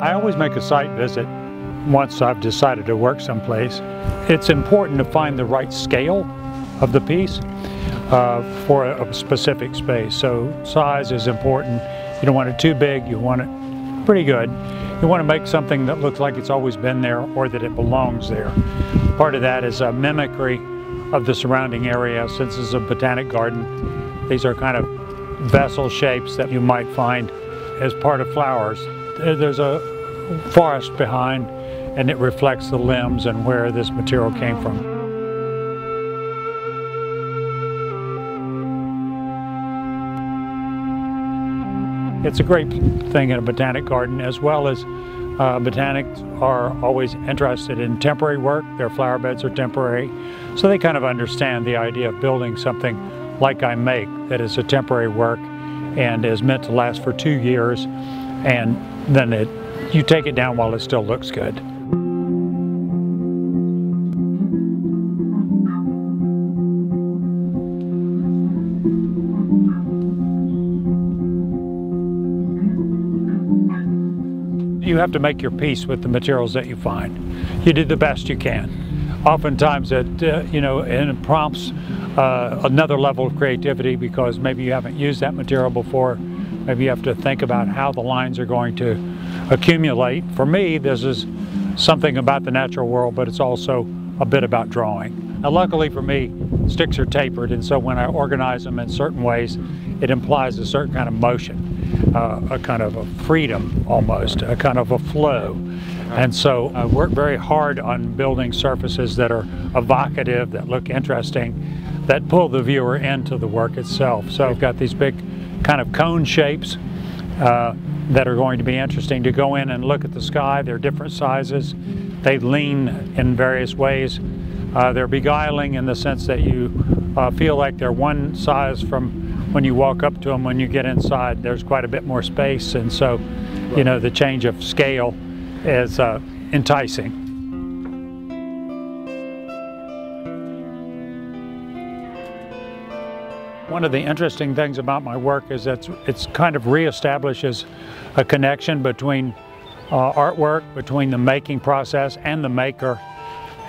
I always make a site visit once I've decided to work someplace. It's important to find the right scale of the piece for a specific space. So size is important. You don't want it too big, you want it pretty good. You want to make something that looks like it's always been there or that it belongs there. Part of that is a mimicry of the surrounding area. Since it's a botanic garden, these are kind of vessel shapes that you might find as part of flowers. There's a forest behind, and it reflects the limbs and where this material came from. It's a great thing in a botanic garden, as well as botanics are always interested in temporary work. Their flower beds are temporary, so they kind of understand the idea of building something like I make that is a temporary work and is meant to last for 2 years, and then you take it down while it still looks good. You have to make your peace with the materials that you find. You do the best you can. Oftentimes it prompts another level of creativity because maybe you haven't used that material before. Maybe you have to think about how the lines are going to accumulate. For me, this is something about the natural world, but it's also a bit about drawing. Now, luckily for me, sticks are tapered, and so when I organize them in certain ways, it implies a certain kind of motion. A kind of a freedom almost, a kind of a flow. And so I work very hard on building surfaces that are evocative, that look interesting, that pull the viewer into the work itself. So I've got these big kind of cone shapes that are going to be interesting to go in and look at the sky. They're different sizes. They lean in various ways. They're beguiling in the sense that you feel like they're one size from when you walk up to them. When you get inside, there's quite a bit more space, and so the change of scale is enticing. One of the interesting things about my work is that it's kind of reestablishes a connection between artwork, between the making process and the maker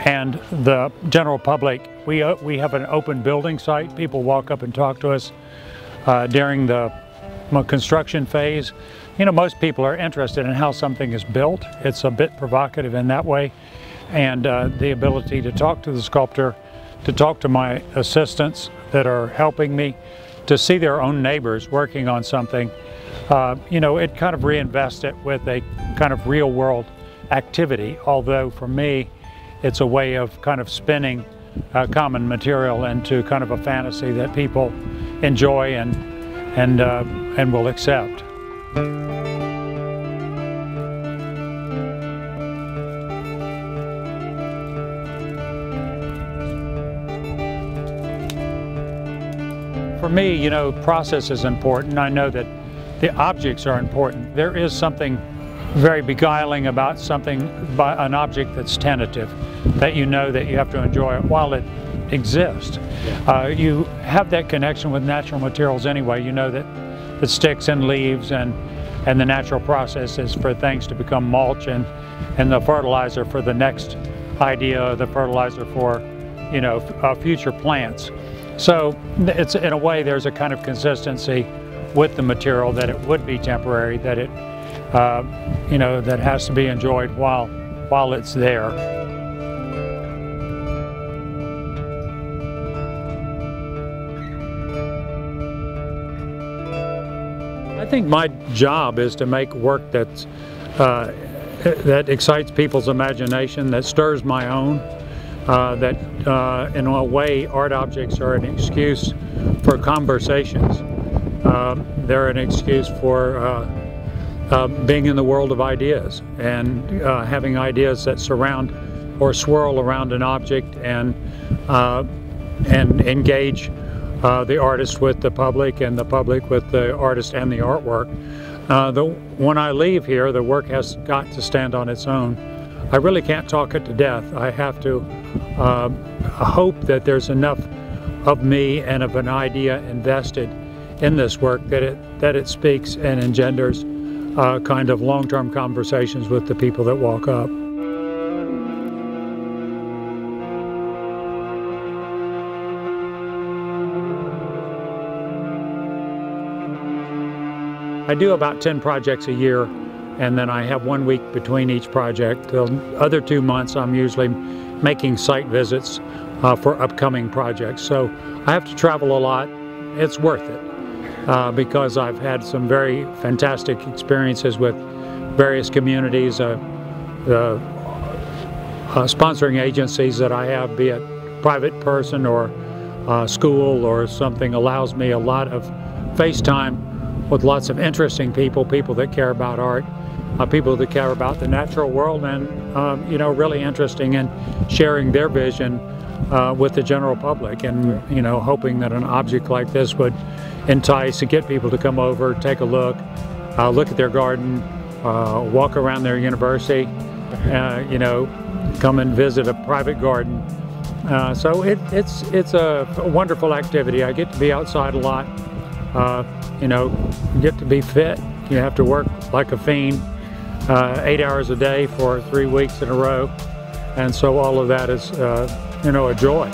and the general public. We have an open building site. People walk up and talk to us during the construction phase. Most people are interested in how something is built. It's a bit provocative in that way. And the ability to talk to the sculptor, to talk to my assistants that are helping me, to see their own neighbors working on something, it kind of reinvests it with a kind of real world activity. Although for me, it's a way of kind of spinning common material into kind of a fantasy that people enjoy and will accept. For me, process is important. I know that the objects are important. There is something very beguiling about an object that's tentative, that that you have to enjoy it while it exists. You have that connection with natural materials anyway. That the sticks and leaves and the natural process is for things to become mulch and the fertilizer for the next idea, the fertilizer for future plants. So it's, in a way, there's a kind of consistency with the material that it would be temporary, that it that has to be enjoyed while it's there. I think my job is to make work that excites people's imagination, that stirs my own, that in a way art objects are an excuse for conversations. They're an excuse for being in the world of ideas and having ideas that surround or swirl around an object and engage the artist with the public and the public with the artist and the artwork. When I leave here, the work has got to stand on its own. I really can't talk it to death. I have to hope that there's enough of me and of an idea invested in this work that it speaks and engenders kind of long-term conversations with the people that walk up. I do about 10 projects a year, and then I have 1 week between each project. The other 2 months I'm usually making site visits for upcoming projects. So I have to travel a lot. It's worth it because I've had some very fantastic experiences with various communities, sponsoring agencies that I have, be it private person or school or something, allows me a lot of face time with lots of interesting people that care about art, people that care about the natural world, and you know, really interesting in sharing their vision with the general public, and you know, hoping that an object like this would entice and get people to come over, take a look at their garden, walk around their university, you know, come and visit a private garden. So it's a wonderful activity. I get to be outside a lot. You know, you get to be fit. You have to work like a fiend, 8 hours a day for 3 weeks in a row, and so all of that is, you know, a joy.